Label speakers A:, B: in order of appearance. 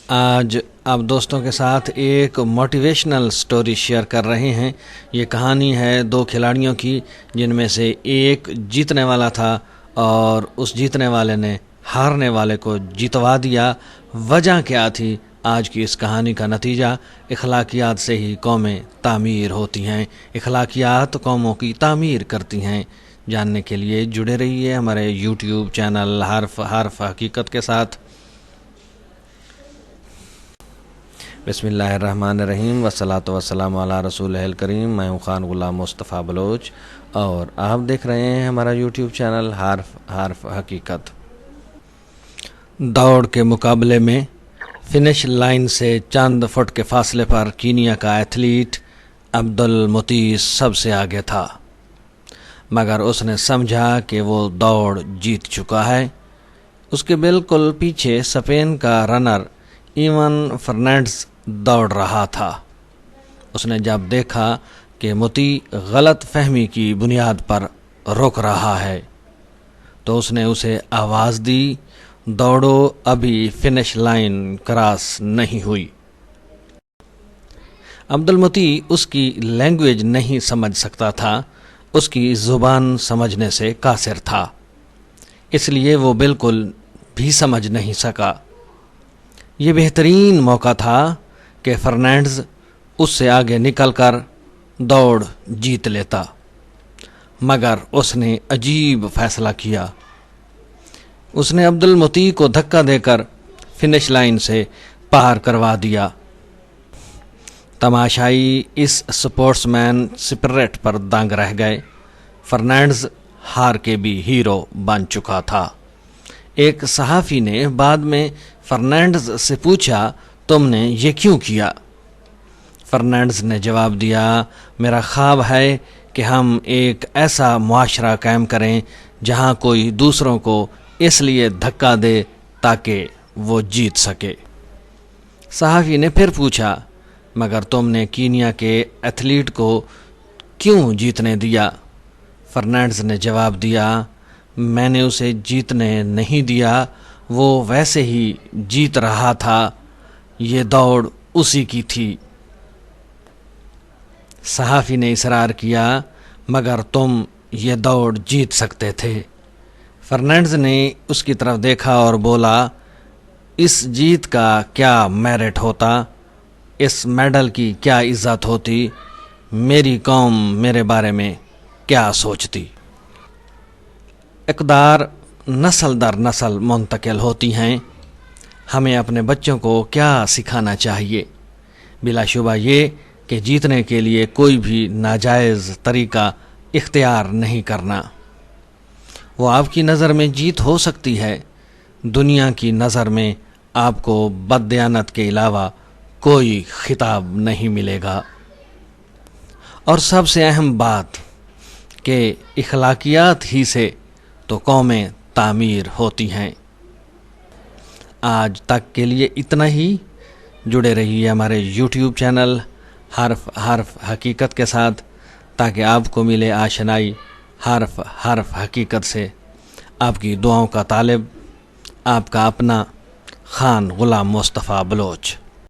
A: آج آپ دوستوں کے ساتھ ایک موٹیویشنل سٹوری شیئر کر رہے ہیں۔ یہ کہانی ہے دو کھلاڑیوں کی، جن میں سے ایک جیتنے والا تھا اور اس جیتنے والے نے ہارنے والے کو جتوا دیا۔ وجہ کیا تھی؟ آج کی اس کہانی کا نتیجہ اخلاقیات سے ہی قومیں تعمیر ہوتی ہیں، اخلاقیات قوموں کی تعمیر کرتی ہیں۔ جاننے کے لیے جڑے رہیے ہمارے یوٹیوب چینل حرف حقیقت کے ساتھ۔ بسم اللہ الرحمن الرحیم، والصلاۃ والسلام علی رسول الکریم۔ میں ہوں خان غلام مصطفیٰ بلوچ اور آپ دیکھ رہے ہیں ہمارا یوٹیوب چینل حرف حقیقت۔ دوڑ کے مقابلے میں فنش لائن سے چند فٹ کے فاصلے پر کینیا کا ایتھلیٹ عبدالمطیع سب سے آگے تھا، مگر اس نے سمجھا کہ وہ دوڑ جیت چکا ہے۔ اس کے بالکل پیچھے اسپین کا رنر ایون فرنینڈز دوڑ رہا تھا۔ اس نے جب دیکھا کہ مطیع غلط فہمی کی بنیاد پر رک رہا ہے تو اس نے اسے آواز دی، دوڑو، ابھی فنش لائن کراس نہیں ہوئی۔ عبدالمطیع اس کی لینگویج نہیں سمجھ سکتا تھا، اس کی زبان سمجھنے سے قاصر تھا، اس لیے وہ بالکل بھی سمجھ نہیں سکا۔ یہ بہترین موقع تھا کہ فرنینڈز اس سے آگے نکل کر دوڑ جیت لیتا، مگر اس نے عجیب فیصلہ کیا۔ اس نے عبدالمطیع کو دھکا دے کر فنش لائن سے پار کروا دیا۔ تماشائی اس سپورٹس مین سپرٹ پر دنگ رہ گئے۔ فرنینڈز ہار کے بھی ہیرو بن چکا تھا۔ ایک صحافی نے بعد میں فرنینڈز سے پوچھا، تم نے یہ کیوں کیا؟ فرنینڈز نے جواب دیا، میرا خواب ہے کہ ہم ایک ایسا معاشرہ قائم کریں جہاں کوئی دوسروں کو اس لیے دھکا دے تاکہ وہ جیت سکے۔ صحافی نے پھر پوچھا، مگر تم نے کینیا کے ایتھلیٹ کو کیوں جیتنے دیا؟ فرنینڈز نے جواب دیا، میں نے اسے جیتنے نہیں دیا، وہ ویسے ہی جیت رہا تھا، یہ دوڑ اسی کی تھی۔ صحافی نے اصرار کیا، مگر تم یہ دوڑ جیت سکتے تھے۔ فرنینڈز نے اس کی طرف دیکھا اور بولا، اس جیت کا کیا میرٹ ہوتا، اس میڈل کی کیا عزت ہوتی، میری قوم میرے بارے میں کیا سوچتی؟ اقدار نسل در نسل منتقل ہوتی ہیں، ہمیں اپنے بچوں کو کیا سکھانا چاہیے؟ بلا شبہ یہ کہ جیتنے کے لیے کوئی بھی ناجائز طریقہ اختیار نہیں کرنا۔ وہ آپ کی نظر میں جیت ہو سکتی ہے، دنیا کی نظر میں آپ کو بددیانت کے علاوہ کوئی خطاب نہیں ملے گا۔ اور سب سے اہم بات کہ اخلاقیات ہی سے تو قومیں تعمیر ہوتی ہیں۔ آج تک کے لیے اتنا ہی۔ جڑے رہیے ہمارے یوٹیوب چینل حرف حقیقت کے ساتھ تاکہ آپ کو ملے آشنائی حرف حقیقت سے۔ آپ کی دعاؤں کا طالب، آپ کا اپنا خان غلام مصطفیٰ بلوچ۔